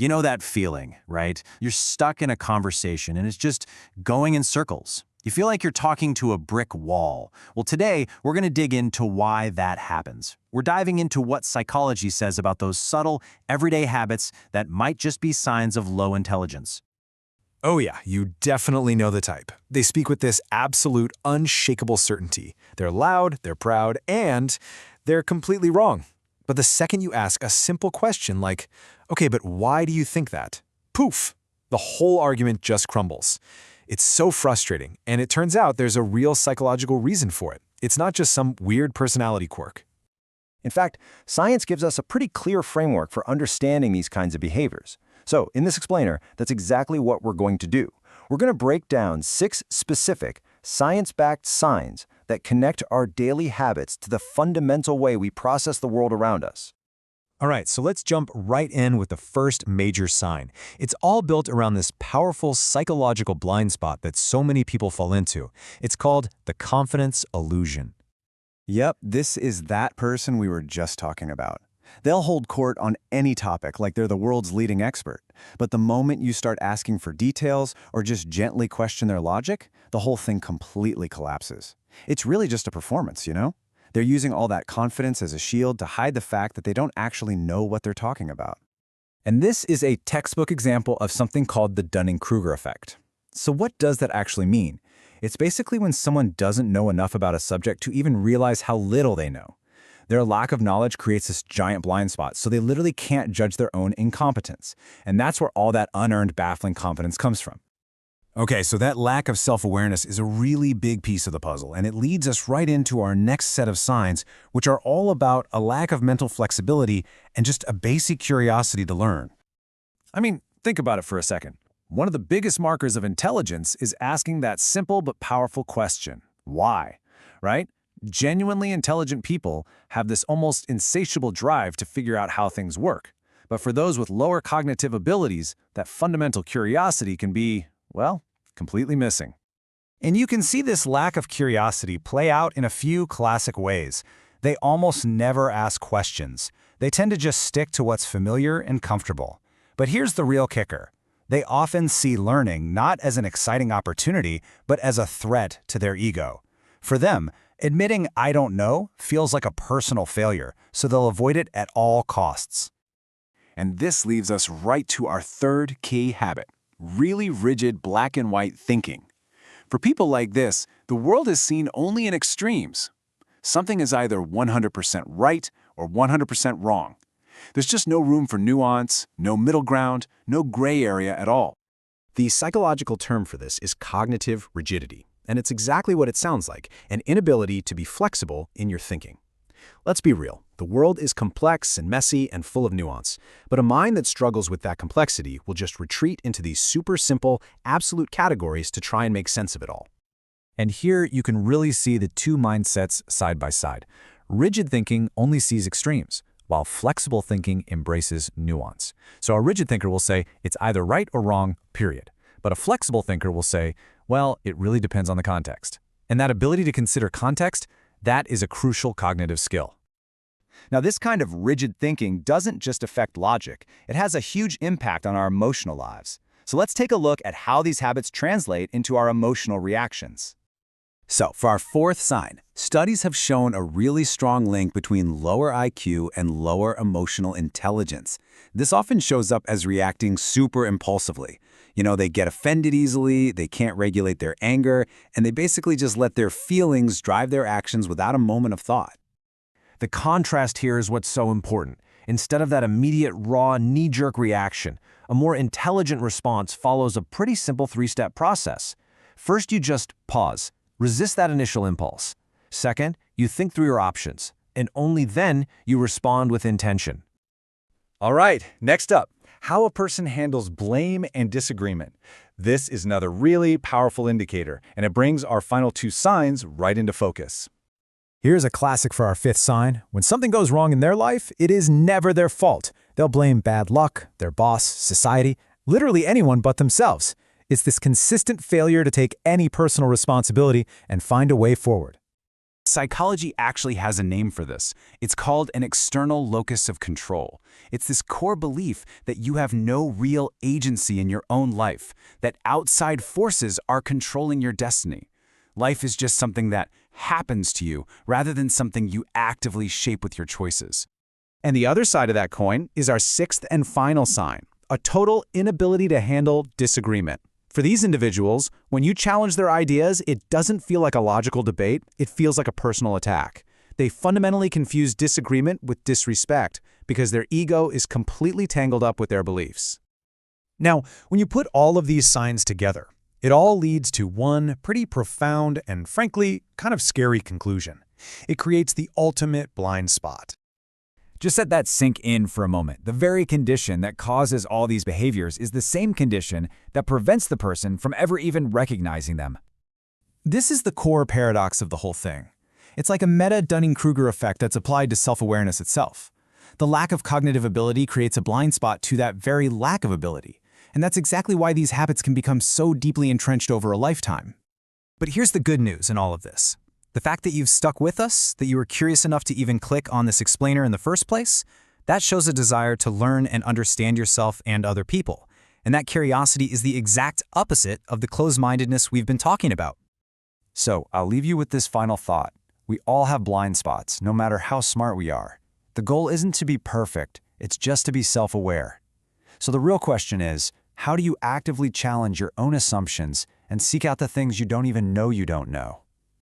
You know that feeling, right? You're stuck in a conversation and it's just going in circles. You feel like you're talking to a brick wall. Well, today, we're going to dig into why that happens. We're diving into what psychology says about those subtle, everyday habits that might just be signs of low intelligence. Oh yeah, you definitely know the type. They speak with this absolute, unshakable certainty. They're loud, they're proud, and they're completely wrong. But the second you ask a simple question like, okay, but why do you think that? Poof! The whole argument just crumbles. It's so frustrating, and it turns out there's a real psychological reason for it. It's not just some weird personality quirk. In fact, science gives us a pretty clear framework for understanding these kinds of behaviors. So, in this explainer, that's exactly what we're going to do. We're going to break down 6 specific, science-backed signs that connect our daily habits to the fundamental way we process the world around us. All right, so let's jump right in with the first major sign. It's all built around this powerful psychological blind spot that so many people fall into. It's called the confidence illusion. Yep, this is that person we were just talking about. They'll hold court on any topic like they're the world's leading expert. But the moment you start asking for details or just gently question their logic, the whole thing completely collapses. It's really just a performance, you know? They're using all that confidence as a shield to hide the fact that they don't actually know what they're talking about. And this is a textbook example of something called the Dunning-Kruger effect. So what does that actually mean? It's basically when someone doesn't know enough about a subject to even realize how little they know. Their lack of knowledge creates this giant blind spot, so they literally can't judge their own incompetence. And that's where all that unearned, baffling confidence comes from. Okay, so that lack of self-awareness is a really big piece of the puzzle, and it leads us right into our next set of signs, which are all about a lack of mental flexibility and just a basic curiosity to learn. I mean, think about it for a second. One of the biggest markers of intelligence is asking that simple but powerful question, why, right? Genuinely intelligent people have this almost insatiable drive to figure out how things work. But for those with lower cognitive abilities, that fundamental curiosity can be, well, completely missing. And you can see this lack of curiosity play out in a few classic ways. They almost never ask questions. They tend to just stick to what's familiar and comfortable. But here's the real kicker. They often see learning not as an exciting opportunity, but as a threat to their ego. For them, admitting "I don't know" feels like a personal failure, so they'll avoid it at all costs. And this leads us right to our third key habit: really rigid black and white thinking. For people like this, the world is seen only in extremes. Something is either 100% right or 100% wrong. There's just no room for nuance, no middle ground, no gray area at all. The psychological term for this is cognitive rigidity, and it's exactly what it sounds like, an inability to be flexible in your thinking. Let's be real, the world is complex and messy and full of nuance, but a mind that struggles with that complexity will just retreat into these super simple, absolute categories to try and make sense of it all. And here you can really see the two mindsets side by side. Rigid thinking only sees extremes, while flexible thinking embraces nuance. So a rigid thinker will say it's either right or wrong, period. But a flexible thinker will say, well, it really depends on the context. And that ability to consider context, that is a crucial cognitive skill. Now, this kind of rigid thinking doesn't just affect logic. It has a huge impact on our emotional lives. So let's take a look at how these habits translate into our emotional reactions. So, for our fourth sign, studies have shown a really strong link between lower IQ and lower emotional intelligence. This often shows up as reacting super impulsively. You know, they get offended easily, they can't regulate their anger, and they basically just let their feelings drive their actions without a moment of thought. The contrast here is what's so important. Instead of that immediate, raw, knee-jerk reaction, a more intelligent response follows a pretty simple 3-step process. First, you just pause. Resist that initial impulse. Second, you think through your options, and only then you respond with intention. All right, next up, how a person handles blame and disagreement. This is another really powerful indicator, and it brings our final 2 signs right into focus. Here's a classic for our 5th sign. When something goes wrong in their life, it is never their fault. They'll blame bad luck, their boss, society, literally anyone but themselves. It's this consistent failure to take any personal responsibility and find a way forward. Psychology actually has a name for this. It's called an external locus of control. It's this core belief that you have no real agency in your own life, that outside forces are controlling your destiny. Life is just something that happens to you rather than something you actively shape with your choices. And the other side of that coin is our sixth and final sign, a total inability to handle disagreement. For these individuals, when you challenge their ideas, it doesn't feel like a logical debate, it feels like a personal attack. They fundamentally confuse disagreement with disrespect because their ego is completely tangled up with their beliefs. Now, when you put all of these signs together, it all leads to one pretty profound and, frankly, kind of scary conclusion. It creates the ultimate blind spot. Just let that sink in for a moment. The very condition that causes all these behaviors is the same condition that prevents the person from ever even recognizing them. This is the core paradox of the whole thing. It's like a meta-Dunning-Kruger effect that's applied to self-awareness itself. The lack of cognitive ability creates a blind spot to that very lack of ability. And that's exactly why these habits can become so deeply entrenched over a lifetime. But here's the good news in all of this. The fact that you've stuck with us, that you were curious enough to even click on this explainer in the first place, that shows a desire to learn and understand yourself and other people. And that curiosity is the exact opposite of the closed-mindedness we've been talking about. So, I'll leave you with this final thought. We all have blind spots, no matter how smart we are. The goal isn't to be perfect, it's just to be self-aware. So the real question is, how do you actively challenge your own assumptions and seek out the things you don't even know you don't know?